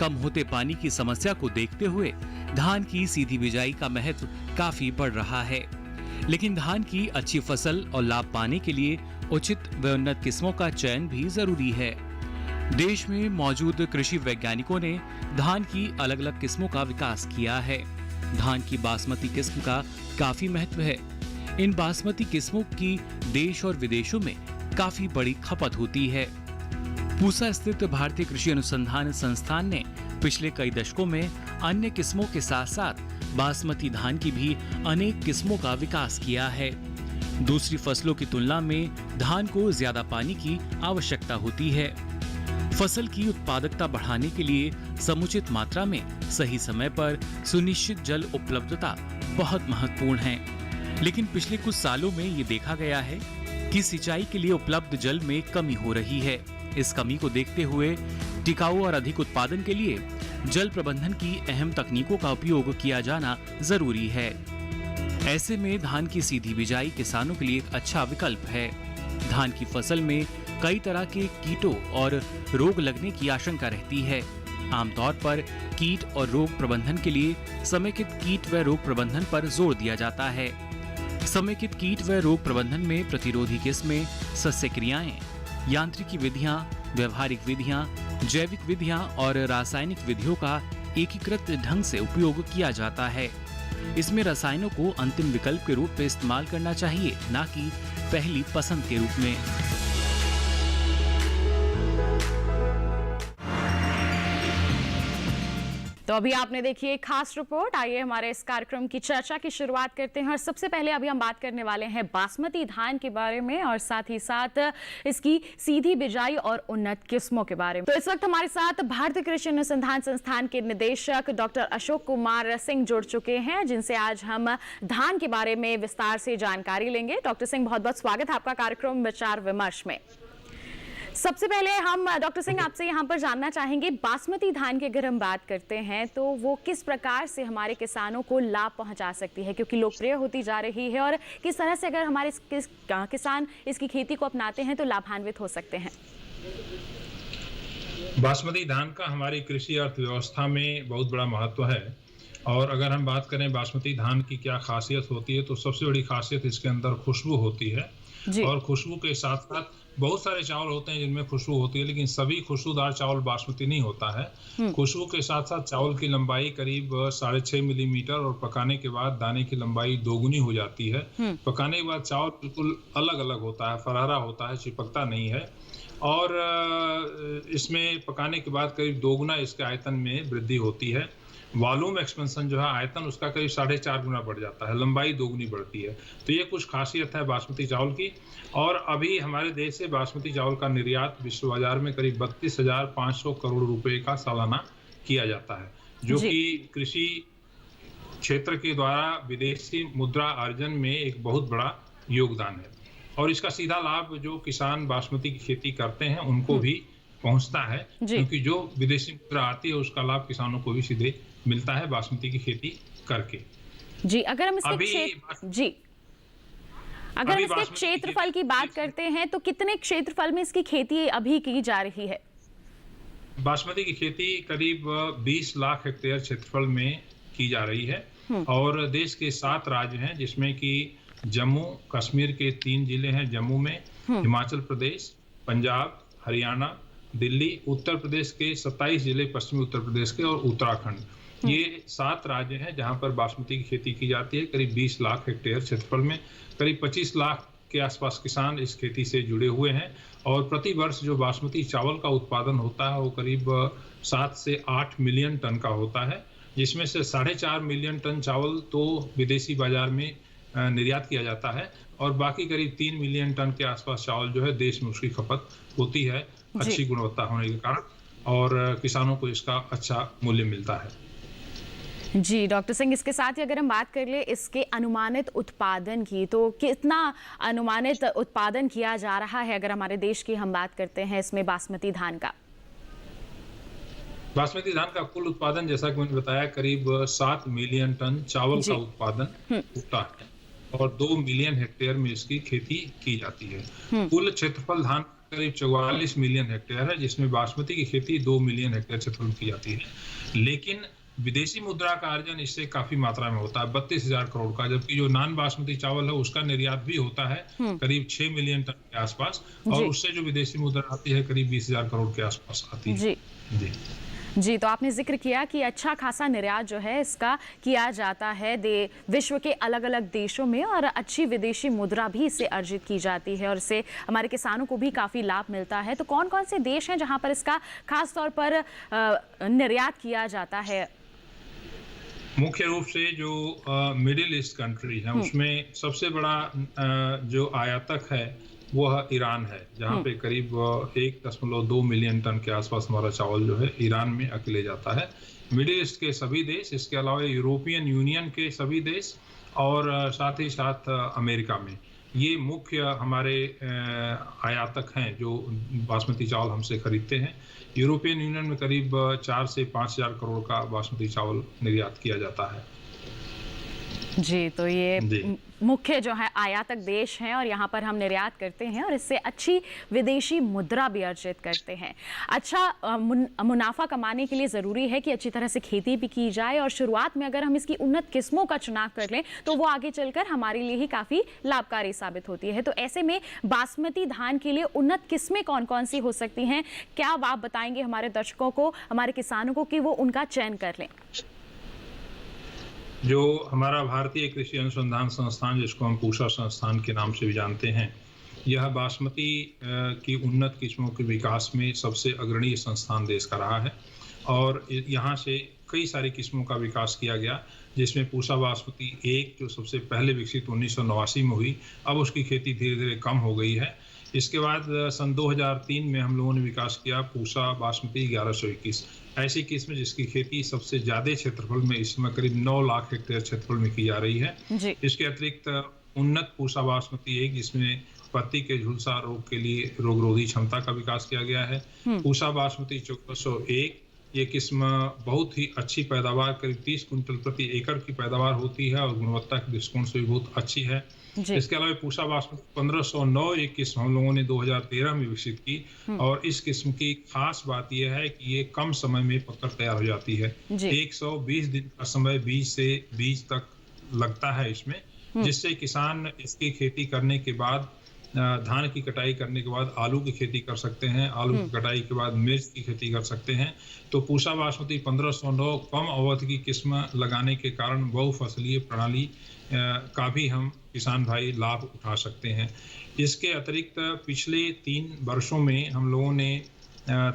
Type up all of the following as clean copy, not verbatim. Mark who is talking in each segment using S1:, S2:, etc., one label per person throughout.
S1: कम होते पानी की समस्या को देखते हुए धान की सीधी बिजाई का महत्व काफी बढ़ रहा है। लेकिन धान की अच्छी फसल और लाभ पाने के लिए उचित व उन्नत किस्मों का चयन भी जरूरी है। देश में मौजूद कृषि वैज्ञानिकों ने धान की अलग अलग किस्मों का विकास किया है। धान की बासमती किस्म का काफी महत्व है। इन बासमती किस्मों की देश और विदेशों में काफी बड़ी खपत होती है। पूसा स्थित भारतीय कृषि अनुसंधान संस्थान ने पिछले कई दशकों में अन्य किस्मों के साथ साथ बासमती धान की भी अनेक किस्मों का विकास किया है। दूसरी फसलों की तुलना में धान को ज्यादा पानी की आवश्यकता होती है। फसल की उत्पादकता बढ़ाने के लिए समुचित मात्रा में सही समय पर सुनिश्चित जल उपलब्धता बहुत महत्वपूर्ण है। लेकिन पिछले कुछ सालों में ये देखा गया है कि सिंचाई के लिए उपलब्ध जल में कमी हो रही है। इस कमी को देखते हुए टिकाऊ और अधिक उत्पादन के लिए जल प्रबंधन की अहम तकनीकों का उपयोग किया जाना जरूरी है। ऐसे में धान की सीधी बिजाई किसानों के लिए एक अच्छा विकल्प है। धान की फसल में कई तरह के कीटों और रोग लगने की आशंका रहती है। आमतौर पर कीट और रोग प्रबंधन के लिए समेकित कीट व रोग प्रबंधन पर जोर दिया जाता है। समेकित कीट व रोग प्रबंधन में प्रतिरोधी किस्में, सस्य क्रियाएं, यांत्रिकी विधियां, व्यवहारिक विधियां, जैविक विधियां और रासायनिक विधियों का एकीकृत ढंग से उपयोग किया जाता है। इसमें रसायनों को अंतिम विकल्प के रूप में इस्तेमाल करना चाहिए, न कि पहली पसंद के रूप में।
S2: तो अभी आपने देखी एक खास रिपोर्ट। आइए हमारे इस कार्यक्रम की चर्चा की शुरुआत करते हैं और सबसे पहले अभी हम बात करने वाले हैं बासमती धान के बारे में और साथ ही साथ इसकी सीधी बिजाई और उन्नत किस्मों के बारे में। तो इस वक्त हमारे साथ भारतीय कृषि अनुसंधान संस्थान के निदेशक डॉक्टर अशोक कुमार सिंह जुड़ चुके हैं, जिनसे आज हम धान के बारे में विस्तार से जानकारी लेंगे। डॉक्टर सिंह, बहुत बहुत स्वागत है आपका कार्यक्रम विचार विमर्श में। सबसे पहले हम डॉक्टर सिंह आपसे यहाँ पर जानना चाहेंगे, बासमती धान की अगर हम बात करते हैं तो वो किस प्रकार से हमारे किसानों को लाभ पहुंचा सकती है, क्योंकि लोकप्रिय होती जा रही है, और किस तरह से अगर हमारे किसान इसकी खेती को अपनाते हैं तो लाभान्वित हो सकते हैं।
S3: बासमती धान का हमारी कृषि अर्थव्यवस्था में बहुत बड़ा महत्व है। और अगर हम बात करें बासमती धान की क्या खासियत होती है, तो सबसे बड़ी खासियत इसके अंदर खुशबू होती है। और खुशबू के साथ साथ बहुत सारे चावल होते हैं जिनमें खुशबू होती है, लेकिन सभी खुशबूदार चावल बासमती नहीं होता है। खुशबू के साथ साथ चावल की लंबाई करीब 6.5 मिलीमीटर और पकाने के बाद दाने की लंबाई दोगुनी हो जाती है। पकाने के बाद चावल बिल्कुल अलग अलग होता है, फरारा होता है, चिपकता नहीं है। और इसमें पकाने के बाद करीब दोगुना इसके आयतन में वृद्धि होती है। वॉल्यूम एक्सपेंशन जो है, आयतन उसका करीब 4.5 गुना बढ़ जाता है, लंबाई दोगुनी बढ़ती है। तो ये कुछ खासियत है बासमती चावल की। और अभी हमारे देश से बासमती चावल का निर्यात विश्व बाजार में करीब 32,500 करोड़ रुपए का सालाना किया जाता है, जो कि कृषि क्षेत्र के द्वारा विदेशी मुद्रा अर्जन में एक बहुत बड़ा योगदान है। और इसका सीधा लाभ जो किसान बासमती की खेती करते हैं उनको भी पहुंचता है, क्योंकि जो विदेशी मुद्रा आती है उसका लाभ किसानों को भी सीधे मिलता है बासमती की खेती करके।
S2: जी, अगर हम इसके क्षेत्रफल की बात करते हैं तो कितने क्षेत्रफल में इसकी खेती अभी की जा रही है?
S3: बासमती की खेती करीब 20 लाख हेक्टेयर क्षेत्रफल में की जा रही है। और देश के 7 राज्य हैं, जिसमें कि जम्मू कश्मीर के 3 जिले हैं जम्मू में, हिमाचल प्रदेश, पंजाब, हरियाणा, दिल्ली, उत्तर प्रदेश के 27 जिले पश्चिमी उत्तर प्रदेश के, और उत्तराखंड। ये 7 राज्य हैं जहां पर बासमती की खेती की जाती है। करीब 20 लाख हेक्टेयर क्षेत्रफल में करीब 25 लाख के आसपास किसान इस खेती से जुड़े हुए हैं। और प्रति वर्ष जो बासमती चावल का उत्पादन होता है वो करीब 7 से 8 मिलियन टन का होता है, जिसमें से 4.5 मिलियन टन चावल तो विदेशी बाजार में निर्यात किया जाता है, और बाकी करीब 3 मिलियन टन के आसपास चावल जो है देश में उसकी खपत होती है, अच्छी गुणवत्ता होने के कारण, और किसानों को इसका अच्छा मूल्य मिलता है।
S2: जी डॉक्टर सिंह, इसके साथ ही अगर हम बात कर ले इसके अनुमानित उत्पादन की, तो कितना अनुमानित उत्पादन किया जा रहा है अगर हमारे देश की हम बात करते हैं इसमें बासमती धान का?
S3: बासमती धान का कुल उत्पादन, जैसा कि मैंने बताया, करीब 7 मिलियन टन चावल का उत्पादन होता है और 2 मिलियन हेक्टेयर में इसकी खेती की जाती है। कुल क्षेत्रफल धान करीब 44 मिलियन हेक्टेयर है, जिसमें बासमती की खेती 2 मिलियन हेक्टेयर क्षेत्रफल में की जाती है। लेकिन विदेशी मुद्रा का अर्जन इससे काफी मात्रा में होता है, 32,000 करोड़ का, जबकि जो नॉन बासमती चावल है उसका निर्यात भी होता है करीब 6 मिलियन टन के आसपास, और उससे जो विदेशी मुद्रा आती है करीब 20,000 करोड़ के आसपास आती है।
S2: जी जी, तो आपने जिक्र किया कि अच्छा खासा निर्यात जो है इसका किया जाता है विश्व के अलग अलग देशों में, और अच्छी विदेशी मुद्रा भी इससे अर्जित की जाती है, और इससे हमारे किसानों को भी काफ़ी लाभ मिलता है। तो कौन कौन से देश हैं जहां पर इसका खास तौर पर निर्यात किया जाता है?
S3: मुख्य रूप से जो मिडिल ईस्ट कंट्री है उसमें सबसे बड़ा जो आयातक है वह ईरान है, जहाँ पे करीब 1.2 मिलियन टन के आसपास हमारा चावल जो है ईरान में अकेले जाता है। मिडिल ईस्ट के सभी देश, इसके अलावा यूरोपियन यूनियन के सभी देश, और साथ ही साथ अमेरिका में, ये मुख्य हमारे आयातक हैं जो बासमती चावल हमसे खरीदते हैं। यूरोपियन यूनियन में करीब 4 से 5,000 करोड़ का बासमती चावल निर्यात किया जाता है।
S2: जी, तो ये मुख्य जो है आयातक देश हैं, और यहाँ पर हम निर्यात करते हैं और इससे अच्छी विदेशी मुद्रा भी अर्जित करते हैं। अच्छा मुनाफा कमाने के लिए ज़रूरी है कि अच्छी तरह से खेती भी की जाए, और शुरुआत में अगर हम इसकी उन्नत किस्मों का चुनाव कर लें तो वो आगे चलकर हमारे लिए ही काफ़ी लाभकारी साबित होती है। तो ऐसे में बासमती धान के लिए उन्नत किस्में कौन कौन सी हो सकती हैं? क्या आप बताएंगे हमारे दर्शकों को, हमारे किसानों को, कि वो उनका चयन कर लें?
S3: जो हमारा भारतीय कृषि अनुसंधान संस्थान, जिसको हम पूसा संस्थान के नाम से भी जानते हैं, यह बासमती की उन्नत किस्मों के विकास में सबसे अग्रणी संस्थान देश का रहा है, और यहाँ से कई सारी किस्मों का विकास किया गया, जिसमें पूसा बासमती 1 जो सबसे पहले विकसित 1989 में हुई, अब उसकी खेती धीरे धीरे कम हो गई है। इसके बाद सन 2003 में हम लोगों ने विकास किया पूसा बासमती 1121, ऐसी किस्म जिसकी खेती सबसे ज्यादा क्षेत्रफल में इस समय करीब 9 लाख हेक्टेयर क्षेत्रफल में की जा रही है। इसके अतिरिक्त उन्नत पूसा बासमती 1 जिसमें पत्ती के झुलसा रोग के लिए रोगरोधी क्षमता का विकास किया गया है। पूसा बासमती 1401, ये किस्म बहुत ही अच्छी पैदावार, करीब 30 कुंटल प्रति एकड़ की पैदावार होती है, और गुणवत्ता के दृष्टिकोण से भी बहुत अच्छी है। इसके अलावा पूसा बासमती 1509 एक किस्म हम लोगों ने 2013 में विकसित की, और इस किस्म की खास बात यह है कि ये कम समय में पककर तैयार हो जाती है। 120 दिन का समय बीज तक लगता है इसमें, जिससे किसान इसकी खेती करने के बाद, धान की कटाई करने के बाद आलू की खेती कर सकते हैं, आलू की कटाई के बाद मिर्च की खेती कर सकते हैं। तो पूसा बासमती 1509 कम अवधि की किस्म लगाने के कारण बहुफसलीय प्रणाली का भी हम किसान भाई लाभ उठा सकते हैं। इसके अतिरिक्त पिछले 3 वर्षों में हम लोगों ने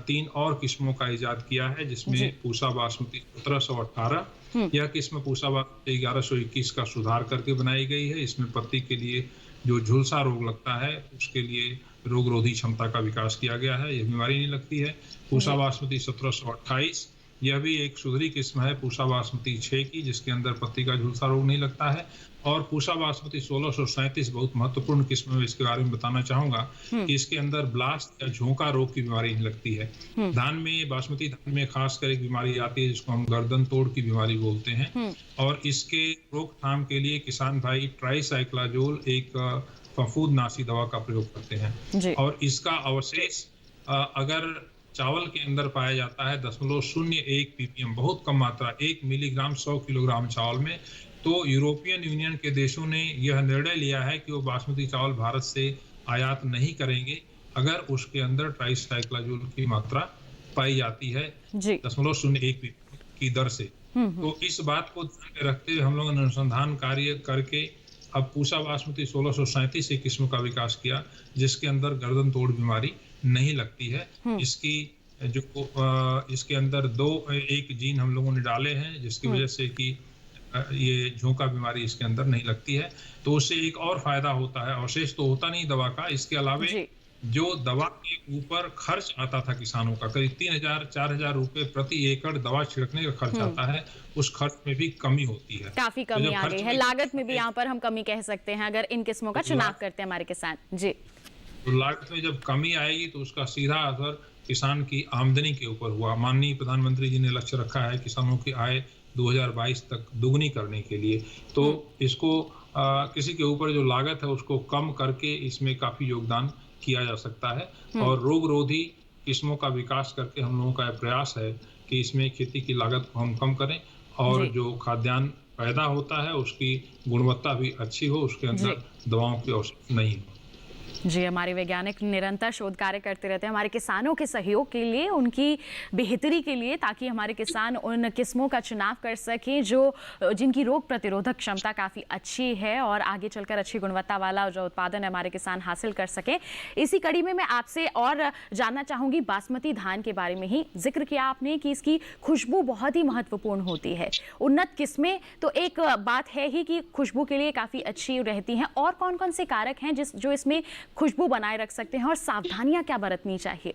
S3: 3 और किस्मों का इजाद किया है, जिसमें पूसा बासमती 1718, यह किस्म पूसा बासमती 1121 का सुधार करके बनाई गई है। इसमें पत्ती के लिए जो झुलसा रोग लगता है उसके लिए रोगरोधी क्षमता का विकास किया गया है, यह बीमारी नहीं लगती है। पूसा बासमती 1728, यह भी एक सुधरी किस्म है पूसा बासमती 6 की, जिसके अंदर पत्ती का झुलसा रोग नहीं लगता है। और पूसा बासमती 1637 बहुत महत्वपूर्ण किस्म है, इसके बारे में बताना चाहूंगा कि इसके अंदर ब्लास्ट या झोंका रोग की बीमारी नहीं लगती है। धान में, बासमती धान में खासकर एक बीमारी आती है जिसको हम गर्दन तोड़ की बीमारी बोलते हैं, और इसके रोकथाम के लिए किसान भाई ट्राइसाइक्लाजोल एक फफूंदनाशी दवा का प्रयोग करते हैं, और इसका अवशेष अगर चावल के अंदर पाया जाता है 0.01 ppm, बहुत कम मात्रा, 1 मिलीग्राम 100 किलोग्राम चावल में, तो यूरोपियन यूनियन के देशों ने यह निर्णय लिया है कि वो बासमती चावल भारत से आयात नहीं करेंगे अगर उसके अंदर ट्राइसाइक्लाजोल की मात्रा पाई जाती है 0.01 की दर से। तो इस बात को ध्यान में रखते हुए हम लोगों ने अनुसंधान कार्य करके अब पूसा बासमती 1637 एक किस्म का विकास किया, जिसके अंदर गर्दन तोड़ बीमारी नहीं लगती है। इसकी जो इसके अंदर एक जीन हम लोगों ने डाले हैं, जिसकी वजह से कि ये झोंका बीमारी इसके अंदर नहीं लगती है। तो उससे एक और फायदा होता है, अवशेष तो होता नहीं दवा का, इसके अलावे जो दवा के ऊपर खर्च आता था किसानों का, करीब 3,000-4,000 रुपए प्रति एकड़ दवा छिड़कने का खर्च आता है, उस खर्च में भी कमी होती है,
S2: काफी कमी आ गई है। लागत में भी यहाँ पर हम कमी कह सकते हैं अगर इन किस्मों का चुनाव करते हैं हमारे किसान। जी,
S3: तो लागत में जब कमी आएगी तो उसका सीधा असर किसान की आमदनी के ऊपर हुआ। माननीय प्रधानमंत्री जी ने लक्ष्य रखा है किसानों की आय 2022 तक दुगनी करने के लिए, तो इसको किसी के ऊपर जो लागत है उसको कम करके इसमें काफी योगदान किया जा सकता है और रोग रोधी किस्मों का विकास करके हम लोगों का प्रयास है कि इसमें खेती की लागत को हम कम करें और जो खाद्यान्न पैदा होता है उसकी गुणवत्ता भी अच्छी हो, उसके अंदर दवाओं की आवश्यकता नहीं हो।
S2: जी, हमारे वैज्ञानिक निरंतर शोध कार्य करते रहते हैं हमारे किसानों के सहयोग के लिए, उनकी बेहतरी के लिए, ताकि हमारे किसान उन किस्मों का चुनाव कर सकें जिनकी रोग प्रतिरोधक क्षमता काफ़ी अच्छी है और आगे चलकर अच्छी गुणवत्ता वाला जो उत्पादन है हमारे किसान हासिल कर सकें। इसी कड़ी में मैं आपसे और जानना चाहूँगी बासमती धान के बारे में ही। जिक्र किया आपने कि इसकी खुशबू बहुत ही महत्वपूर्ण होती है। उन्नत किस्में तो एक बात है ही कि खुशबू के लिए काफ़ी अच्छी रहती हैं, और कौन कौन से कारक हैं जो इसमें खुशबू बनाए रख सकते हैं और सावधानियां क्या बरतनी चाहिए?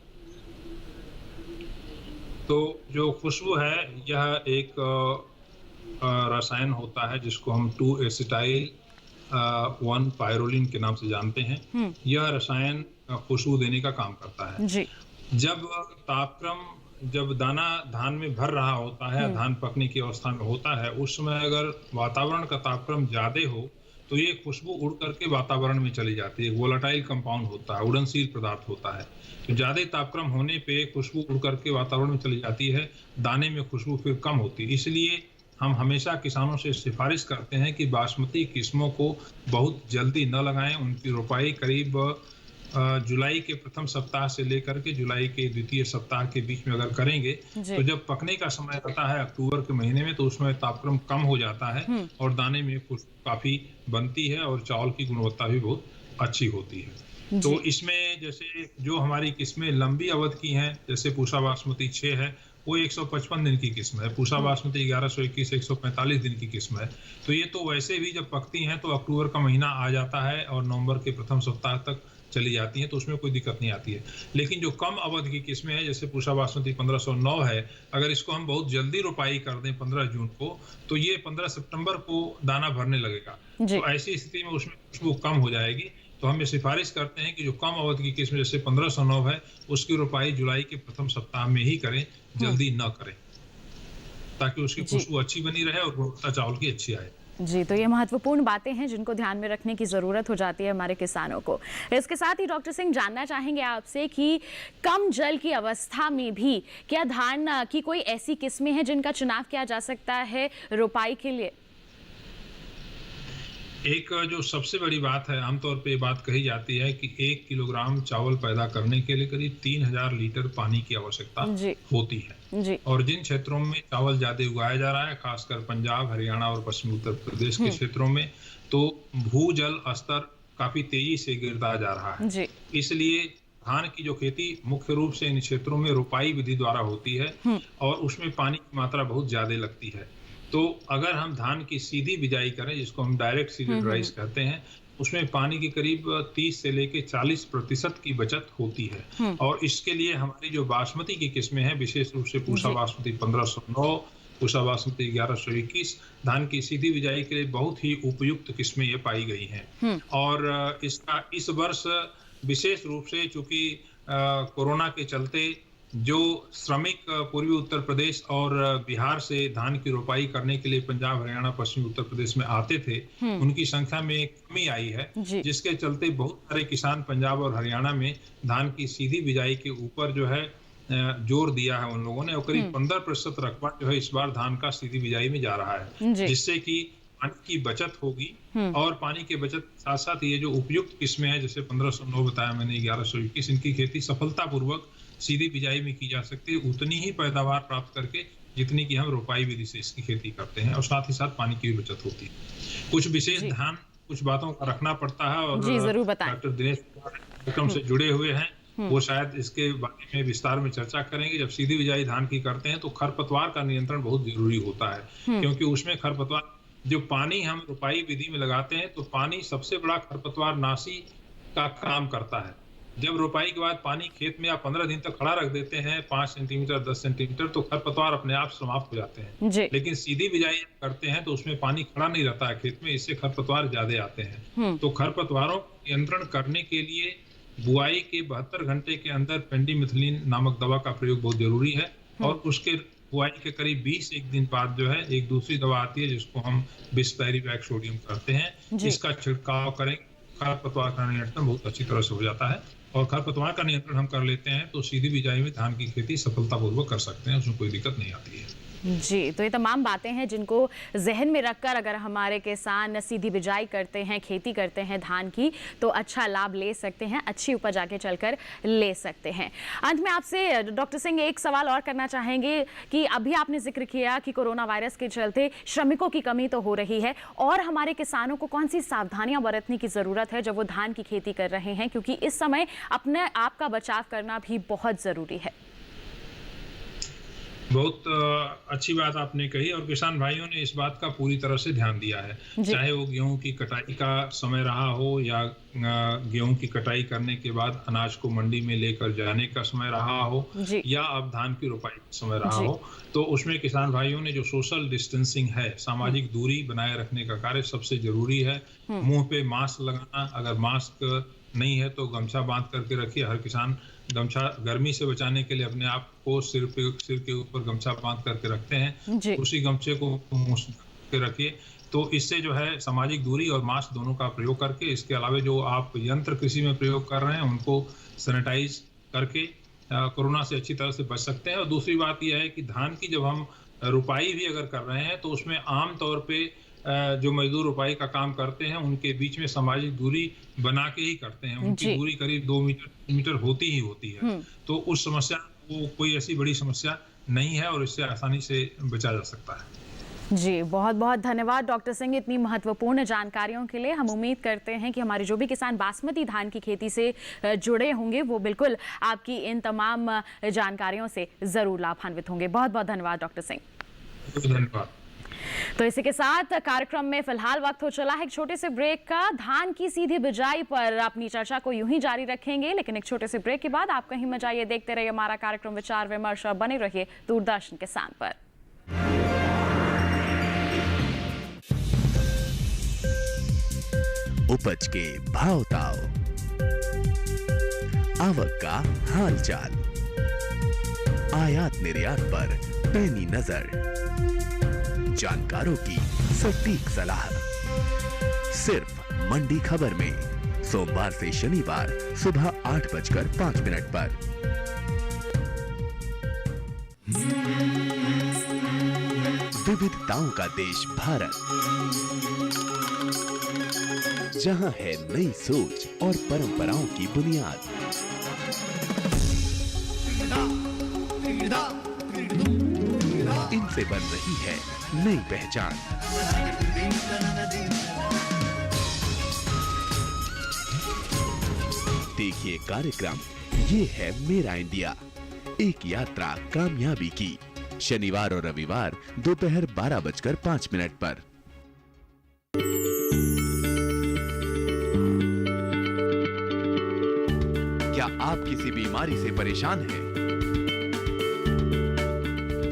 S3: तो जो खुशबू है यह एक रसायन होता है जिसको हम 2-एसिटाइल 1-पायरोलिन के नाम से जानते हैं। यह रसायन खुशबू देने का काम करता है जी। जब दाना धान में भर रहा होता है, धान पकने की अवस्था में होता है, उस समय अगर वातावरण का तापक्रम ज्यादा हो तो ये खुशबू उड़ करके वातावरण में चली जाती है। वोलाटाइल कंपाउंड होता है, उड़नशील पदार्थ होता है। तो ज्यादा तापक्रम होने पे खुशबू उड़ करके वातावरण में चली जाती है, दाने में खुशबू फिर कम होती है। इसलिए हम हमेशा किसानों से सिफारिश करते हैं कि बासमती किस्मों को बहुत जल्दी न लगाएं। उनकी रोपाई करीब जुलाई के प्रथम सप्ताह से लेकर के जुलाई के द्वितीय सप्ताह के बीच में अगर करेंगे तो जब पकने का समय आता है अक्टूबर के महीने में, तो उसमें तापक्रम कम हो जाता है और दाने में खुशबू काफी बनती है और चावल की गुणवत्ता भी बहुत अच्छी होती है। तो इसमें जैसे जो हमारी किस्में लंबी अवधि की हैं, जैसे पूसा बासमती 6 है, वो 155 दिन की किस्म है। पूसा बासमती 1121 145 दिन की किस्म है। तो ये तो वैसे भी जब पकती हैं तो अक्टूबर का महीना आ जाता है और नवंबर के प्रथम सप्ताह तक चली जाती हैं, तो उसमें कोई दिक्कत नहीं आती है। लेकिन जो कम अवधि की किस्में हैं, जैसे पूसा बासमती 1509 है, अगर इसको हम बहुत जल्दी रोपाई कर दें 15 जून को, तो ये 15 सितंबर को दाना भरने लगेगा। तो ऐसी स्थिति में उसमें खुशबू कम हो जाएगी। तो हम ये सिफारिश करते हैं कि जो कम अवधि की किस्म जैसे 1509 है, उसकी रोपाई जुलाई के प्रथम सप्ताह में ही करें, जल्दी न करें, ताकि उसकी खुशबू अच्छी बनी रहे और गुणवत्ता चावल की अच्छी आए।
S2: जी, तो ये महत्वपूर्ण बातें हैं जिनको ध्यान में रखने की ज़रूरत हो जाती है हमारे किसानों को। इसके साथ ही डॉक्टर सिंह जानना चाहेंगे आपसे कि कम जल की अवस्था में भी क्या धान की कोई ऐसी किस्में हैं जिनका चुनाव किया जा सकता है रोपाई के लिए?
S3: एक जो सबसे बड़ी बात है, आमतौर पे बात कही जाती है कि 1 किलोग्राम चावल पैदा करने के लिए करीब 3000 लीटर पानी की आवश्यकता होती है। और जिन क्षेत्रों में चावल ज्यादा उगाया जा रहा है, खासकर पंजाब, हरियाणा और पश्चिमी उत्तर प्रदेश के क्षेत्रों में, तो भूजल स्तर काफी तेजी से गिरता जा रहा है। इसलिए धान की जो खेती मुख्य रूप से इन क्षेत्रों में रोपाई विधि द्वारा होती है और उसमें पानी की मात्रा बहुत ज्यादा लगती है। तो अगर हम धान की सीधी बिजाई करें, जिसको हम डायरेक्ट सीडेड राइस कहते हैं, उसमें पानी की करीब 30 से लेके 40% की बचत होती है। और इसके लिए हमारी जो बासमती की किस्में हैं, विशेष रूप से पूसा बासमती 1509, पूसा बासमती 1121, धान की सीधी बिजाई के लिए बहुत ही उपयुक्त किस्में ये पाई गई हैं। और इसका इस वर्ष विशेष रूप से चूंकि कोरोना के चलते जो श्रमिक पूर्वी उत्तर प्रदेश और बिहार से धान की रोपाई करने के लिए पंजाब, हरियाणा, पश्चिमी उत्तर प्रदेश में आते थे, उनकी संख्या में कमी आई है, जिसके चलते बहुत सारे किसान पंजाब और हरियाणा में धान की सीधी बिजाई के ऊपर जो है जोर दिया है उन लोगों ने, और करीब 15% रकबा जो है इस बार धान का सीधी बिजाई में जा रहा है, जिससे कि पानी की बचत होगी। और पानी की बचत साथ साथ ये जो उपयुक्त किस्में हैं, जैसे 1509 बताया मैंने, 1121, इनकी खेती सफलतापूर्वक सीधी बिजाई में की जा सकती है, उतनी ही पैदावार प्राप्त करके जितनी कि हम रोपाई विधि से इसकी खेती करते हैं, और साथ ही साथ पानी की भी बचत होती है। कुछ विशेष ध्यान कुछ बातों का रखना पड़ता है, और डॉक्टर दिनेश कार्यक्रम से जुड़े हुए हैं, वो शायद इसके बारे में विस्तार में चर्चा करेंगे। जब सीधी बिजाई धान की करते हैं तो खरपतवार का नियंत्रण बहुत जरूरी होता है, क्योंकि उसमें खरपतवार, जो पानी हम रोपाई विधि में लगाते हैं तो पानी सबसे बड़ा खरपतवार नाशी का काम करता है। जब रोपाई के बाद पानी खेत में आप 15 दिन तक खड़ा रख देते हैं 5 सेंटीमीटर 10 सेंटीमीटर, तो खरपतवार अपने आप समाप्त हो जाते हैं। लेकिन सीधी बिजाई करते हैं तो उसमें पानी खड़ा नहीं रहता है खेत में, इससे खरपतवार ज्यादा आते हैं। तो खरपतवारों को नियंत्रण करने के लिए बुआई के 72 घंटे के अंदर पेंडिमिथिलिन नामक दवा का प्रयोग बहुत जरूरी है। और उसके बुआई के करीब 21 दिन बाद जो है एक दूसरी दवा आती है जिसको हम बिस्पेरिवैक सोडियम करते हैं, इसका छिड़काव करें, खरपतवार का नियंत्रण बहुत अच्छी तरह से हो जाता है। और खरपतवार का नियंत्रण हम कर लेते हैं तो सीधी बिजाई में धान की खेती सफलतापूर्वक कर सकते हैं, उसमें कोई दिक्कत नहीं आती है।
S2: जी, तो ये तमाम बातें हैं जिनको जहन में रखकर अगर हमारे किसान सीधी बिजाई करते हैं, खेती करते हैं धान की, तो अच्छा लाभ ले सकते हैं, अच्छी उपज आगे चलकर ले सकते हैं। अंत में आपसे डॉक्टर सिंह एक सवाल और करना चाहेंगे कि अभी आपने जिक्र किया कि कोरोना वायरस के चलते श्रमिकों की कमी तो हो रही है, और हमारे किसानों को कौन सी सावधानियां बरतने की ज़रूरत है जब वो धान की खेती कर रहे हैं, क्योंकि इस समय अपने आप का बचाव करना भी बहुत ज़रूरी है।
S3: बहुत अच्छी बात आपने कही, और किसान भाइयों ने इस बात का पूरी तरह से ध्यान दिया है, चाहे वो गेहूं की कटाई का समय रहा हो या गेहूं की कटाई करने के बाद अनाज को मंडी में लेकर जाने का समय रहा हो या अब धान की रोपाई का समय रहा हो, तो उसमें किसान भाइयों ने जो सोशल डिस्टेंसिंग है, सामाजिक दूरी बनाए रखने का कार्य सबसे जरूरी है। मुंह पे मास्क लगाना, अगर मास्क नहीं है तो गमछा बांध करके रखिए। हर किसान गमछा गर्मी से बचाने के लिए अपने आप को सिर के ऊपर गमछा बांध करके रखते हैं, उसी गमछे को मुंह पे रखिए। तो इससे जो है सामाजिक दूरी और मास्क दोनों का प्रयोग करके, इसके अलावा जो आप यंत्र कृषि में प्रयोग कर रहे हैं उनको सैनिटाइज करके कोरोना से अच्छी तरह से बच सकते हैं। और दूसरी बात यह है कि धान की जब हम रुपाई भी अगर कर रहे हैं तो उसमें आम तौर पे जो मजदूर रुपाई का काम करते हैं उनके बीच में सामाजिक दूरी बना के ही करते हैं, उनकी दूरी करीब 2 मीटर होती ही होती है। तो उस समस्या को कोई ऐसी बड़ी समस्या नहीं है और इससे आसानी से बचा जा सकता है।
S2: जी, बहुत बहुत धन्यवाद डॉक्टर सिंह इतनी महत्वपूर्ण जानकारियों के लिए। हम उम्मीद करते हैं कि हमारे जो भी किसान बासमती धान की खेती से जुड़े होंगे वो बिल्कुल आपकी इन तमाम जानकारियों से जरूर लाभान्वित होंगे। बहुत बहुत धन्यवाद डॉक्टर सिंह।
S3: धन्यवाद।
S2: तो इसी के साथ कार्यक्रम में फिलहाल वक्त हो चला है एक छोटे से ब्रेक का। धान की सीधी बिजाई पर अपनी चर्चा को यूं ही जारी रखेंगे, लेकिन एक छोटे से ब्रेक के बाद आप कहीं मत जाइए, देखते रहिए हमारा कार्यक्रम विचार विमर्श और बने रहिए दूरदर्शन किसान पर।
S4: उपज के भाव ताव, आवक का हाल चाल, आयात निर्यात पर पैनी नजर, जानकारों की सटीक सलाह, सिर्फ मंडी खबर में सोमवार से शनिवार सुबह 8:05 पर। विविधताओं का देश भारत, जहां है नई सोच और परंपराओं की बुनियाद। इनसे बन रही है नई पहचान। देखिए कार्यक्रम ये है मेरा इंडिया, एक यात्रा कामयाबी की, शनिवार और रविवार दोपहर 12:05 पर। क्या आप किसी बीमारी से परेशान हैं?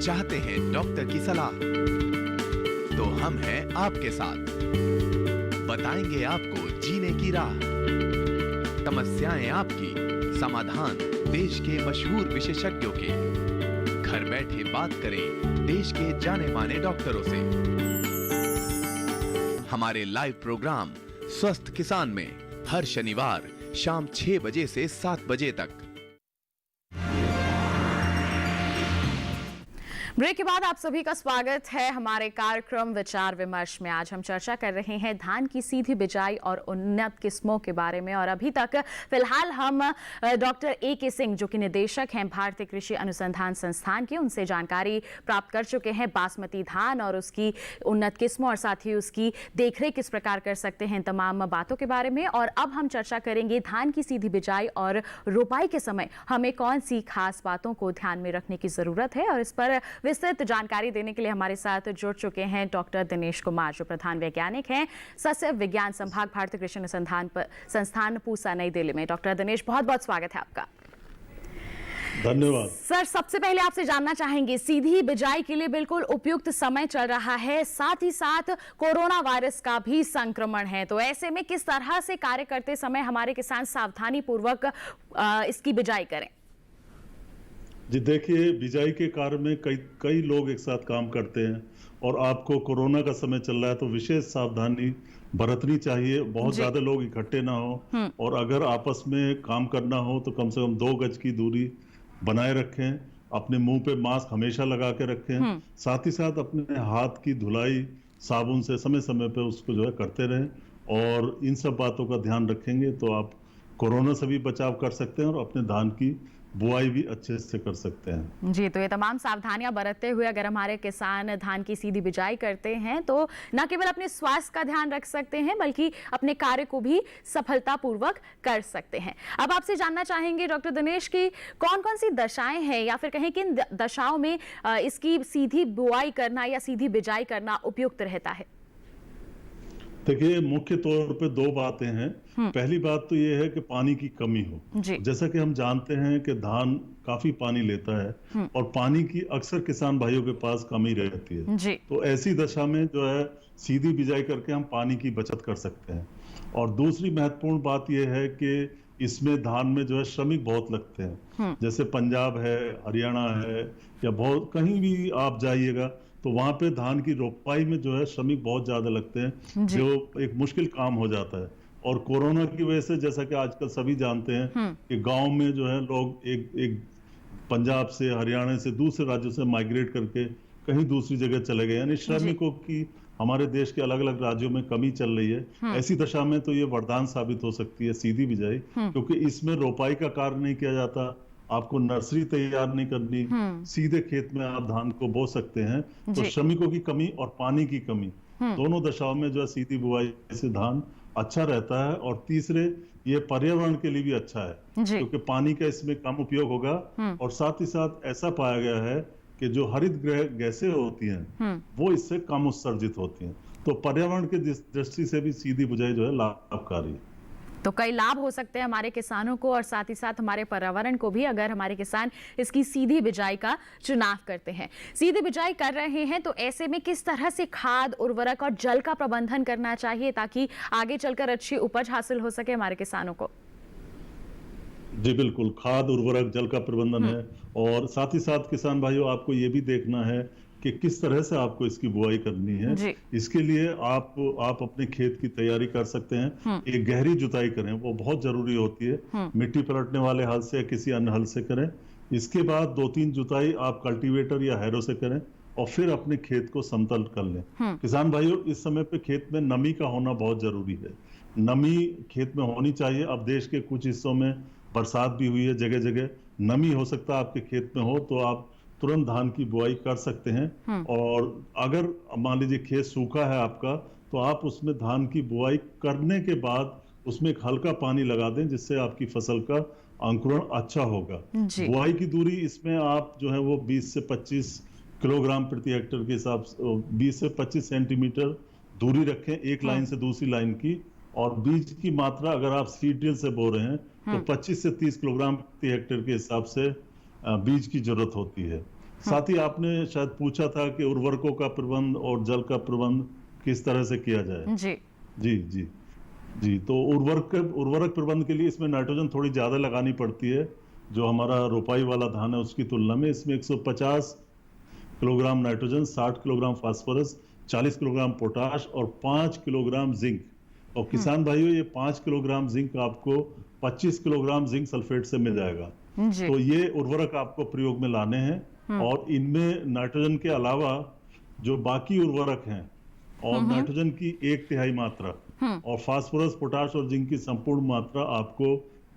S4: चाहते हैं डॉक्टर की सलाह? तो हम हैं आपके साथ, बताएंगे आपको जीने की राह। समस्याएं आपकी, समाधान देश के मशहूर विशेषज्ञों के। घर बैठे बात करें देश के जाने माने डॉक्टरों से। हमारे लाइव प्रोग्राम स्वस्थ किसान में हर शनिवार शाम 6 बजे से 7 बजे तक।
S2: ब्रेक के बाद आप सभी का स्वागत है हमारे कार्यक्रम विचार विमर्श में। आज हम चर्चा कर रहे हैं धान की सीधी बिजाई और उन्नत किस्मों के बारे में, और अभी तक फिलहाल हम डॉक्टर ए.के. सिंह जो कि निदेशक हैं भारतीय कृषि अनुसंधान संस्थान के, उनसे जानकारी प्राप्त कर चुके हैं बासमती धान और उसकी उन्नत किस्मों और साथ ही उसकी देखरेख किस प्रकार कर सकते हैं, तमाम बातों के बारे में। और अब हम चर्चा करेंगे धान की सीधी बिजाई और रोपाई के समय हमें कौन सी खास बातों को ध्यान में रखने की जरूरत है, और इस पर विस्तृत जानकारी देने के लिए हमारे साथ जुड़ चुके हैं डॉक्टर दिनेश कुमार, जो प्रधान वैज्ञानिक हैं सस्य विज्ञान संभाग भारतीय कृषि अनुसंधान संस्थान पूसा, नई दिल्ली में। डॉक्टर दिनेश, बहुत बहुत स्वागत है आपका।
S5: धन्यवाद
S2: सर। सबसे पहले आपसे जानना चाहेंगे, सीधी बिजाई के लिए बिल्कुल उपयुक्त समय चल रहा है, साथ ही साथ कोरोना वायरस का भी संक्रमण है, तो ऐसे में किस तरह से कार्य करते समय हमारे किसान सावधानी पूर्वक इसकी बिजाई करें?
S5: जी देखिए, बिजाई के कार्य में कई कई लोग एक साथ काम करते हैं और आपको कोरोना का समय चल रहा है तो विशेष सावधानी बरतनी चाहिए। बहुत
S2: जी।
S5: ज्यादा लोग इकट्ठे ना हो और अगर आपस में काम करना हो तो कम से कम 2 गज की दूरी बनाए रखें। अपने मुंह पे मास्क हमेशा लगा के रखें। साथ ही साथ अपने हाथ की धुलाई साबुन से समय समय पे उसको जो है करते रहें और इन सब बातों का ध्यान रखेंगे तो आप कोरोना से भी बचाव कर सकते हैं और अपने धान की बुआई भी अच्छे से कर सकते हैं।
S2: जी, तो ये तमाम सावधानियां बरतते हुए अगर हमारे किसान धान की सीधी बिजाई करते हैं तो न केवल अपने स्वास्थ्य का ध्यान रख सकते हैं बल्कि अपने कार्य को भी सफलतापूर्वक कर सकते हैं। अब आपसे जानना चाहेंगे डॉक्टर दिनेश की कौन कौन सी दशाएं हैं या फिर कहें किन दशाओं में इसकी सीधी बुआई करना या सीधी बिजाई करना उपयुक्त रहता है?
S5: देखिए, मुख्य तौर पे 2 बातें हैं। पहली बात तो ये है कि पानी की कमी हो।
S2: जी।
S5: जैसा कि हम जानते हैं कि धान काफी पानी लेता है और पानी की अक्सर किसान भाइयों के पास कमी रहती है।
S2: जी।
S5: तो ऐसी दशा में जो है सीधी बिजाई करके हम पानी की बचत कर सकते हैं। और दूसरी महत्वपूर्ण बात यह है कि इसमें धान में जो है श्रमिक बहुत लगते हैं। जैसे पंजाब है, हरियाणा है या बहुत कहीं भी आप जाइएगा तो वहां पे धान की रोपाई में जो है श्रमिक बहुत ज्यादा लगते हैं, जो एक मुश्किल काम हो जाता है। और कोरोना की वजह से जैसा कि आजकल सभी जानते हैं कि गांव में जो है लोग एक पंजाब से, हरियाणा से, दूसरे राज्यों से माइग्रेट करके कहीं दूसरी जगह चले गए, यानी श्रमिकों की हमारे देश के अलग अलग राज्यों में कमी चल रही है। ऐसी दशा में तो ये वरदान साबित हो सकती है सीधी बिजाई, क्योंकि इसमें रोपाई का कार्य नहीं किया जाता, आपको नर्सरी तैयार नहीं करनी, सीधे खेत में आप धान को बो सकते हैं। तो श्रमिकों की कमी और पानी की कमी दोनों दशाओं में जो है सीधी बुआई से धान अच्छा रहता है। और तीसरे, ये पर्यावरण के लिए भी अच्छा है क्योंकि पानी का इसमें कम उपयोग होगा और साथ ही साथ ऐसा पाया गया है कि जो हरित गृह गैसें होती हैं वो इससे कम उत्सर्जित होती हैं। तो पर्यावरण की दृष्टि से भी सीधी बुआई जो है लाभकारी है।
S2: तो कई लाभ हो सकते हैं हमारे किसानों को और साथ ही साथ हमारे पर्यावरण को भी अगर हमारे किसान इसकी सीधी बिजाई का चुनाव करते हैं। सीधी बिजाई कर रहे हैं तो ऐसे में किस तरह से खाद, उर्वरक और जल का प्रबंधन करना चाहिए ताकि आगे चलकर अच्छी उपज हासिल हो सके हमारे किसानों को?
S5: जी बिल्कुल, खाद, उर्वरक, जल का प्रबंधन है और साथ ही साथ किसान भाइयों आपको ये भी देखना है कि किस तरह से आपको इसकी बुआई करनी है। इसके लिए आप अपने खेत की तैयारी कर सकते हैं। एक गहरी जुताई करें, वो बहुत जरूरी होती है। मिट्टी पलटने वाले हल से या किसी अन्य हल से करें। इसके बाद 2-3 जुताई आप कल्टीवेटर या हैरो से करें और फिर अपने खेत को समतल कर लें। किसान भाइयों, इस समय पे खेत में नमी का होना बहुत जरूरी है। नमी खेत में होनी चाहिए। अब देश के कुछ हिस्सों में बरसात भी हुई है, जगह जगह नमी हो सकता है आपके खेत में हो तो आप तुरंत धान की बुआई कर सकते हैं। और अगर मान लीजिए खेत सूखा है आपका तो आप उसमें धान की बुआई करने के बाद उसमें एक हल्का पानी लगा दें जिससे आपकी फसल का अंकुरण अच्छा होगा। बुआई की दूरी इसमें आप जो है वो 20 से 25 किलोग्राम प्रति हेक्टेयर के हिसाब से 20 से 25 सेंटीमीटर दूरी रखें एक लाइन से दूसरी लाइन की। और बीज की मात्रा अगर आप सीड ड्रिल से बो रहे हैं तो 25 से 30 किलोग्राम प्रति हेक्टेयर के हिसाब से बीज की जरूरत होती है। साथ ही आपने शायद पूछा था कि उर्वरकों का प्रबंध और जल का प्रबंध किस तरह से किया जाए। जी तो उर्वरक प्रबंध के लिए इसमें नाइट्रोजन थोड़ी ज्यादा लगानी पड़ती है। जो हमारा रोपाई वाला धान है उसकी तुलना में इसमें 150 kilogram nitrogen, 60 kilogram phosphorus, 40 kilogram potash और 5 किलोग्राम जिंक। और किसान भाइयों, ये 5 किलोग्राम जिंक आपको 25 किलोग्राम जिंक सल्फेट से मिल जाएगा। तो ये उर्वरक आपको प्रयोग में लाने हैं और इनमें नाइट्रोजन के अलावा जो बाकी उर्वरक हैं और नाइट्रोजन की 1/3 मात्रा और फास्फोरस, पोटाश और जिंक की संपूर्ण मात्रा आपको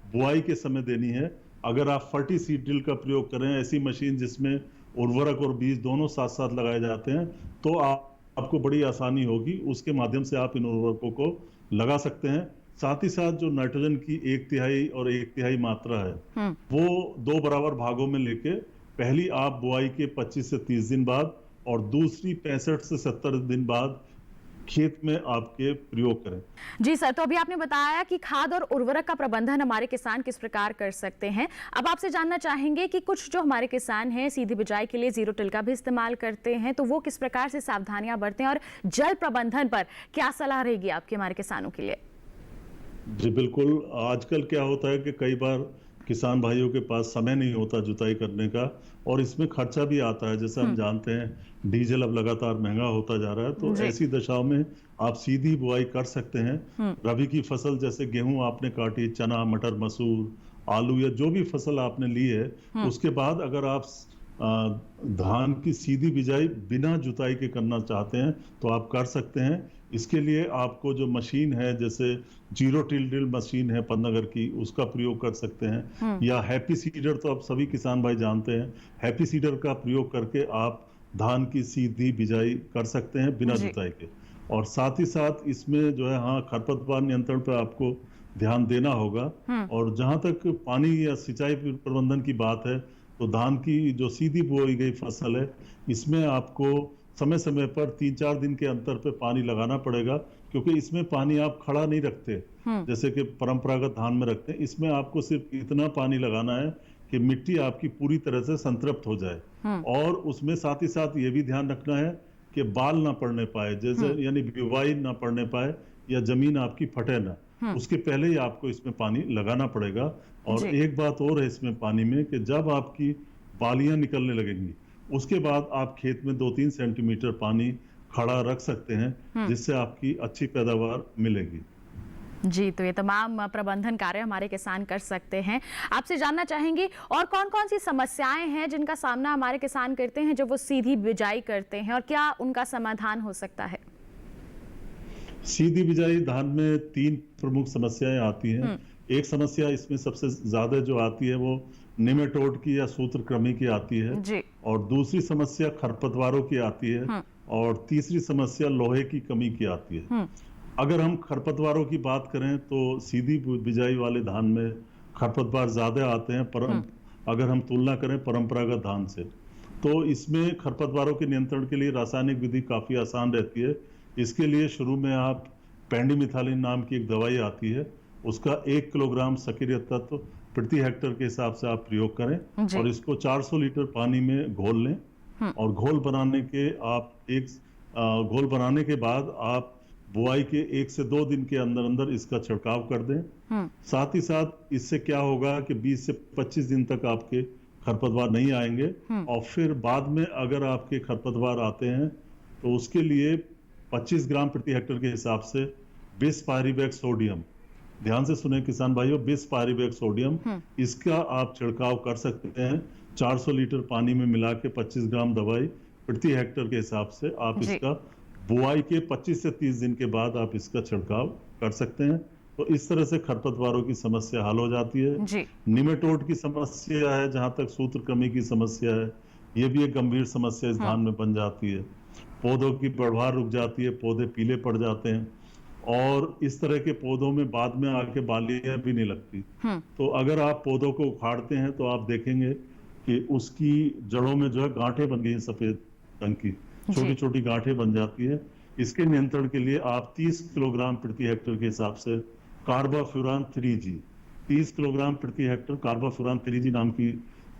S5: बुआई के समय देनी है। अगर आप फर्टी सीड ड्रिल का प्रयोग करें, ऐसी मशीन जिसमें उर्वरक और बीज दोनों साथ साथ लगाए जाते हैं, तो आपको बड़ी आसानी होगी। उसके माध्यम से आप इन उर्वरकों को लगा सकते हैं। साथ ही साथ जो नाइट्रोजन की 1/3 और 1/3 मात्रा है वो 2 बराबर भागों में लेके पहली आप बुआई के 25 से 30 दिन बाद और दूसरी 65 से 70 दिन बाद खेत में आपके प्रयोग करें।
S2: जी सर, तो अभी आपने बताया कि खाद और उर्वरक का प्रबंधन हमारे किसान किस प्रकार कर सकते हैं। अब आपसे जानना चाहेंगे कि कुछ जो हमारे किसान हैं सीधी बिजाई के लिए जीरो टिल का भी इस्तेमाल करते हैं, तो वो किस प्रकार से सावधानियां बरतें और जल प्रबंधन पर क्या सलाह रहेगी आपके हमारे किसानों के लिए?
S5: जी बिल्कुल, आजकल क्या होता है कि कई बार किसान भाइयों के पास समय नहीं होता जुताई करने का, और इसमें खर्चा भी आता है। जैसे हम जानते हैं डीजल अब लगातार महंगा होता जा रहा है, तो ऐसी दशाओं में आप सीधी बुआई कर सकते हैं। रबी की फसल जैसे गेहूं आपने काटी, चना, मटर, मसूर, आलू या जो भी फसल आपने ली है, उसके बाद अगर आप धान की सीधी बिजाई बिना जुताई के करना चाहते हैं तो आप कर सकते हैं। इसके लिए आपको जो मशीन है, जैसे जीरो टिल ड्रिल मशीन है पन्नागर की, उसका प्रयोग कर सकते हैं, या हैप्पी सीडर तो आप सभी किसान भाई जानते हैं। हैप्पी सीडर का प्रयोग करके आप धान की सीधी बिजाई कर सकते हैं बिना जुताई के। और साथ ही साथ इसमें जो है, हाँ, खरपतवार नियंत्रण पर आपको ध्यान देना होगा। और जहां तक पानी या सिंचाई प्रबंधन की बात है, तो धान की जो सीधी बोई गई फसल है, इसमें आपको समय समय पर 3-4 दिन के अंतर पे पानी लगाना पड़ेगा, क्योंकि इसमें पानी आप खड़ा नहीं रखते जैसे कि परंपरागत धान में रखते हैं। इसमें आपको सिर्फ इतना पानी लगाना है कि मिट्टी आपकी पूरी तरह से संतृप्त हो जाए। और उसमें साथ ही साथ ये भी ध्यान रखना है कि बाल ना पड़ने पाए, जैसे यानी बुवाई ना पड़ने पाए या जमीन आपकी फटे ना, उसके पहले ही आपको इसमें पानी लगाना पड़ेगा। और एक बात और है इसमें पानी में कि जब आपकी बालियां निकलने लगेंगी, उसके बाद आप खेत में 2-3 सेंटीमीटर पानी खड़ा रख सकते हैं, जिससे आपकी अच्छी पैदावार मिलेगी।
S2: जी, तो ये तमाम प्रबंधन कार्य हमारे किसान कर सकते हैं। आपसे जानना चाहेंगे और कौन कौन सी समस्याएं हैं जिनका सामना हमारे किसान करते हैं जब वो सीधी बिजाई करते हैं, और क्या उनका समाधान हो सकता है?
S5: सीधी बिजाई धान में 3 प्रमुख समस्याएं आती हैं। एक समस्या इसमें सबसे ज्यादा जो आती है वो निमेटोड की या सूत्रकृमि की आती है जी। और दूसरी समस्या खरपतवारों की आती है, और तीसरी समस्या लोहे की कमी की आती है। अगर हम खरपतवारों की बात करें तो सीधी बिजाई वाले धान में खरपतवार ज्यादा आते हैं, पर अगर हम तुलना करें परंपरागत धान से, तो इसमें खरपतवारों के नियंत्रण के लिए रासायनिक विधि काफी आसान रहती है। इसके लिए शुरू में आप पेंडिमिथालिन नाम की एक दवाई आती है, उसका 1 किलोग्राम सक्रिय तत्व प्रति हेक्टेयर के हिसाब से आप प्रयोग करें, और इसको 400 लीटर पानी में घोल लें। और घोल बनाने के बाद आप बुआई के 1 से 2 दिन के अंदर अंदर इसका छिड़काव कर दें। साथ ही साथ इससे क्या होगा कि 20 से 25 दिन तक आपके खरपतवार नहीं आएंगे। और फिर बाद में अगर आपके खरपतवार आते हैं तो उसके लिए 25 ग्राम प्रति हेक्टेयर के हिसाब से बिसपायरिबेक सोडियम, ध्यान से सुने किसान भाइयों, बिसपायरिबेक सोडियम, इसका आप छिड़काव कर सकते हैं। 400 लीटर पानी में मिला के 25 ग्राम दवाई प्रति हेक्टेयर के हिसाब से आप इसका बुआई के 25 से 30 दिन के बाद आप इसका छिड़काव कर सकते हैं। तो इस तरह से खरपतवारों की समस्या हल हो जाती है। निमेटोड की समस्या है, जहां तक सूत्रकृमि की समस्या है, ये भी एक गंभीर समस्या इस धान में बन जाती है। पौधों की बढ़वार रुक जाती है, पौधे पीले पड़ जाते हैं, और इस तरह के पौधों में बाद में आके बालियां भी नहीं लगती। तो अगर आप पौधों को उखाड़ते हैं तो आप देखेंगे कि उसकी जड़ों में जो है गांठें बन गई हैं, सफेद रंग की छोटी छोटी गांठें बन जाती है। इसके नियंत्रण के लिए आप 30 किलोग्राम प्रति हेक्टेयर के हिसाब से कार्बाफ्यूरान 3G, 30 किलोग्राम प्रति हेक्टेयर कार्बाफ्यूरान 3G नाम की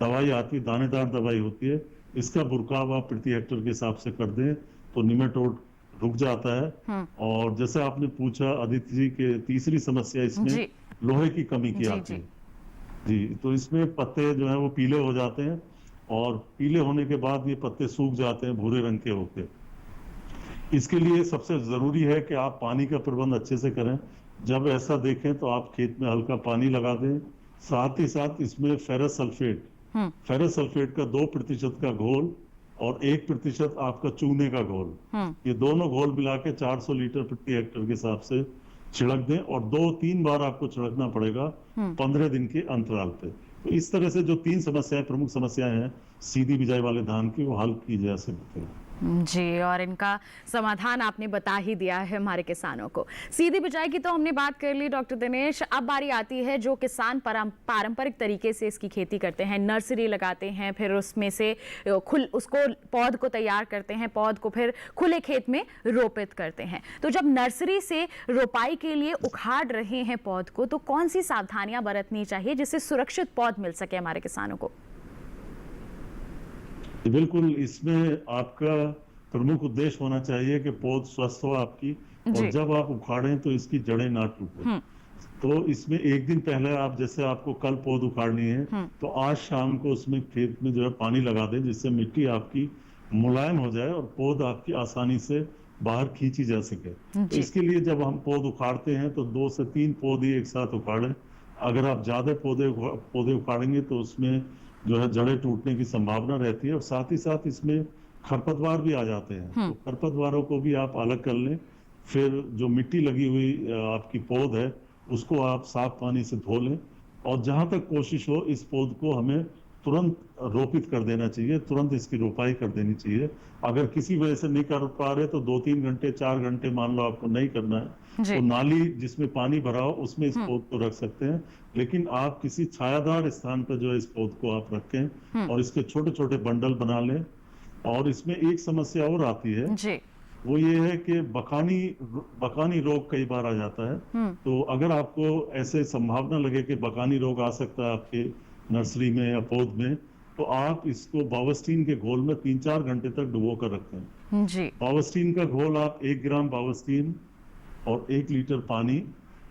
S5: दवाई आती है, दानेदार दवाई होती है। इसका बुरकाव आप प्रति हेक्टेयर के हिसाब से कर दें तो निमेटोड रुक जाता है। और जैसे आपने पूछा अदिति जी के, तीसरी समस्या इसमें लोहे की कमी की आती है जी। तो इसमें पत्ते जो है वो पीले हो जाते हैं, और पीले होने के बाद ये पत्ते सूख जाते हैं, भूरे रंग के होते। इसके लिए सबसे जरूरी है कि आप पानी का प्रबंध अच्छे से करें। जब ऐसा देखें तो आप खेत में हल्का पानी लगा दें। साथ ही साथ इसमें फेरस सल्फेट का 2% का घोल और 1% आपका चूने का घोल, ये दोनों घोल मिला के 400 लीटर प्रति हेक्टेयर के हिसाब से छिड़क दें, और 2-3 बार आपको छिड़कना पड़ेगा 15 दिन के अंतराल पे। तो इस तरह से जो 3 समस्याएं, प्रमुख समस्याएं हैं सीधी बिजाई वाले धान की, वो हल की जा सकती है
S2: जी। और इनका समाधान आपने बता ही दिया है हमारे किसानों को। सीधी बिजाई की तो हमने बात कर ली डॉक्टर दिनेश, अब बारी आती है जो किसान पारंपरिक तरीके से इसकी खेती करते हैं, नर्सरी लगाते हैं, फिर उसमें से उसको पौध को तैयार करते हैं, पौध को फिर खुले खेत में रोपित करते हैं। तो जब नर्सरी से रोपाई के लिए उखाड़ रहे हैं पौध को, तो कौन सी सावधानियां बरतनी चाहिए जिससे सुरक्षित पौध मिल सके हमारे किसानों को?
S5: बिल्कुल, इसमें आपका प्रमुख उद्देश्य होना चाहिए कि पौध स्वस्थ हो आपकी, और जब आप उखाड़ें तो इसकी जड़ें ना टूटें। तो इसमें एक दिन पहले आप, जैसे आपको कल पौध उखाड़नी है तो आज शाम को उसमें खेत में जो है पानी लगा दें, जिससे मिट्टी आपकी मुलायम हो जाए और पौध आपकी आसानी से बाहर खींची जा सके। तो इसके लिए जब हम पौध उखाड़ते हैं तो 2 से 3 पौधे एक साथ उखाड़ें। अगर आप ज्यादा पौधे उखाड़ेंगे तो उसमें जो है जड़ें टूटने की संभावना रहती है और साथ ही साथ इसमें खरपतवार भी आ जाते हैं। तो खरपतवारों को भी आप अलग कर लें। फिर जो मिट्टी लगी हुई आपकी पौध है उसको आप साफ पानी से धो लें और जहां तक कोशिश हो इस पौध को हमें तुरंत रोपित कर देना चाहिए, तुरंत इसकी रोपाई कर देनी चाहिए। अगर किसी वजह से नहीं कर पा रहे तो 2-3 घंटे 4 घंटे मान लो आपको नहीं करना है तो नाली जिसमें पानी भरा हो उसमें इस पौध को रख सकते हैं। लेकिन आप किसी छायादार स्थान पर जो है इस पौध को आप रखें और इसके छोटे छोटे बंडल बना लें। और इसमें एक समस्या और आती है, वो ये है कि बकानी रोग कई बार आ जाता है। तो अगर आपको ऐसे संभावना लगे कि बकानी रोग आ सकता है आपके नर्सरी में या पौध में, तो आप इसको बावस्टीन के घोल में 3-4 घंटे तक डुबो कर रखते हैं। बावस्टीन का घोल आप 1 ग्राम बावस्टीन और 1 लीटर पानी,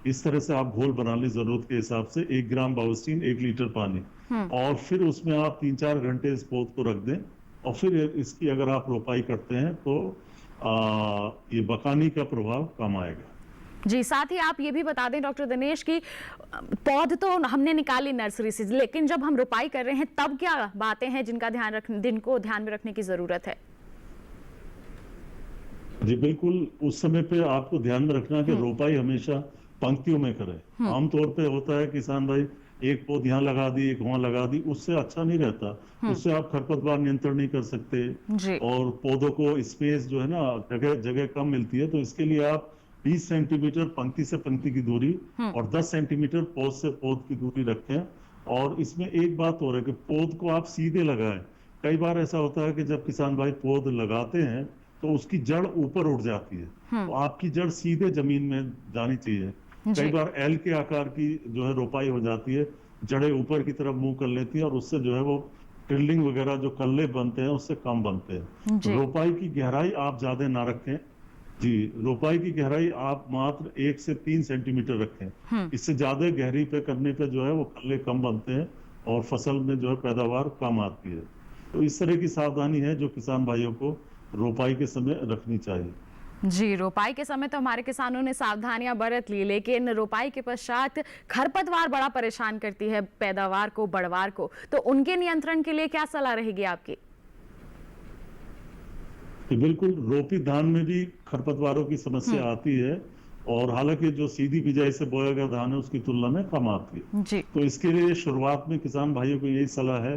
S5: इस तरह से आप घोल बना लें जरूरत के हिसाब से। 1 ग्राम बावस्टीन 1 लीटर पानी, और फिर उसमें आप 3-4 घंटे इस पौध को रख दें और फिर इसकी अगर आप रोपाई करते हैं तो ये बकानी का प्रभाव कम आएगा।
S2: जी, साथ ही आप ये भी बता दें डॉक्टर दिनेश की पौध तो हमने निकाली नर्सरी से, लेकिन जब हम रोपाई कर रहे हैं तब क्या बातें हैं जिनको ध्यान में रखने की जरूरत है?
S5: जी बिल्कुल, उस समय पे आपको ध्यान में रखना कि रोपाई हमेशा पंक्तियों में करें। आमतौर पे होता है किसान भाई एक पौध यहाँ लगा दी एक वहां लगा दी, उससे अच्छा नहीं रहता। उससे आप खरपतवार नियंत्रण नहीं कर सकते और पौधों को स्पेस जो है ना जगह कम मिलती है। तो इसके लिए आप 20 सेंटीमीटर पंक्ति से पंक्ति की दूरी और 10 सेंटीमीटर पौध से पौध की दूरी रखें। और इसमें एक बात और है कि पौध को आप सीधे लगाएं। कई बार ऐसा होता है कि जब किसान भाई पौध लगाते हैं तो उसकी जड़ ऊपर उठ जाती है, तो आपकी जड़ सीधे जमीन में जानी चाहिए। कई बार एल के आकार की जो है रोपाई हो जाती है, जड़ें ऊपर की तरफ मुंह कर लेती है और उससे जो है वो टिल्डिंग वगैरह जो कल्ले बनते हैं उससे कम बनते हैं। रोपाई की गहराई आप ज्यादा ना रखें। जी, रोपाई की गहराई आप मात्र 1 से 3 सेंटीमीटर रखें। इससे ज्यादा गहरी पे करने पे जो है वो कल्ले कम बनते हैं और फसल में जो है पैदावार कम आती है। तो इस तरह की सावधानी है जो किसान भाइयों को रोपाई के समय रखनी चाहिए।
S2: जी, रोपाई के समय तो हमारे किसानों ने सावधानियां बरत ली, लेकिन रोपाई के पश्चात खरपतवार बड़ा परेशान करती है पैदावार को, बढ़वार को, तो उनके नियंत्रण के लिए क्या सलाह रहेगी आपकी?
S5: बिल्कुल, रोपित धान में भी खरपतवारों की समस्या आती है और हालांकि जो सीधी बिजाई से बोया गया धान है उसकी तुलना में कम आती है। तो इसके लिए शुरुआत में किसान भाइयों को यही सलाह है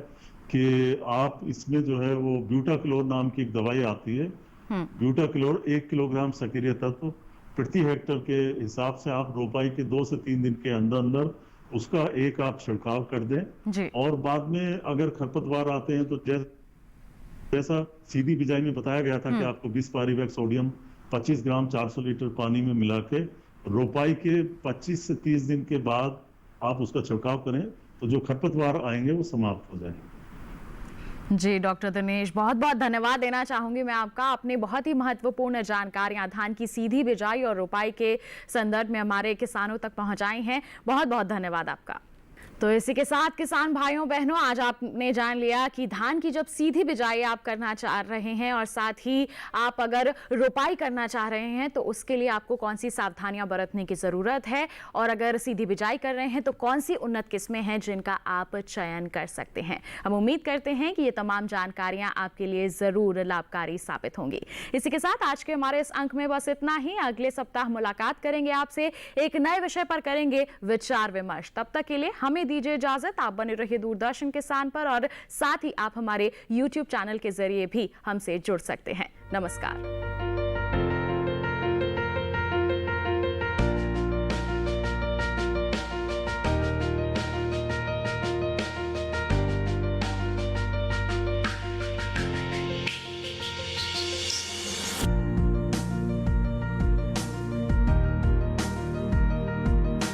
S5: कि आप इसमें जो है वो ब्यूटाक्लोर नाम की एक दवाई आती है। ब्यूटाक्लोर 1 किलोग्राम सक्रिय तत्व प्रति हेक्टर के हिसाब से आप रोपाई के 2 से 3 दिन के अंदर अंदर उसका एक आप छिड़काव कर दें। और बाद में अगर खरपतवार आते हैं तो जैसा सीधी बिजाई में बताया गया था कि आपको 20 पारीवैक्ट सोडियम 25 ग्राम 400 लीटर पानी में मिला के रोपाई के 25 से 30 दिन के बाद आप उसका छिड़काव करें तो जो खरपतवार आएंगे वो समाप्त हो जाएंगे।
S2: जी डॉक्टर दिनेश, बहुत बहुत धन्यवाद देना चाहूंगी मैं आपका। आपने बहुत ही महत्वपूर्ण जानकारियां धान की सीधी बिजाई और रोपाई के संदर्भ में हमारे किसानों तक पहुंचाई हैं। बहुत बहुत धन्यवाद आपका। तो इसी के साथ किसान भाइयों बहनों, आज आपने जान लिया कि धान की जब सीधी बिजाई आप करना चाह रहे हैं और साथ ही आप अगर रोपाई करना चाह रहे हैं तो उसके लिए आपको कौन सी सावधानियां बरतने की ज़रूरत है, और अगर सीधी बिजाई कर रहे हैं तो कौन सी उन्नत किस्में हैं जिनका आप चयन कर सकते हैं। हम उम्मीद करते हैं कि ये तमाम जानकारियां आपके लिए ज़रूर लाभकारी साबित होंगी। इसी के साथ आज के हमारे इस अंक में बस इतना ही। अगले सप्ताह मुलाकात करेंगे आपसे, एक नए विषय पर करेंगे विचार विमर्श। तब तक के लिए हमें दीजिए इजाजत। आप बने रहिए दूरदर्शन किसान पर और साथ ही आप हमारे YouTube चैनल के जरिए भी हमसे जुड़ सकते हैं। नमस्कार।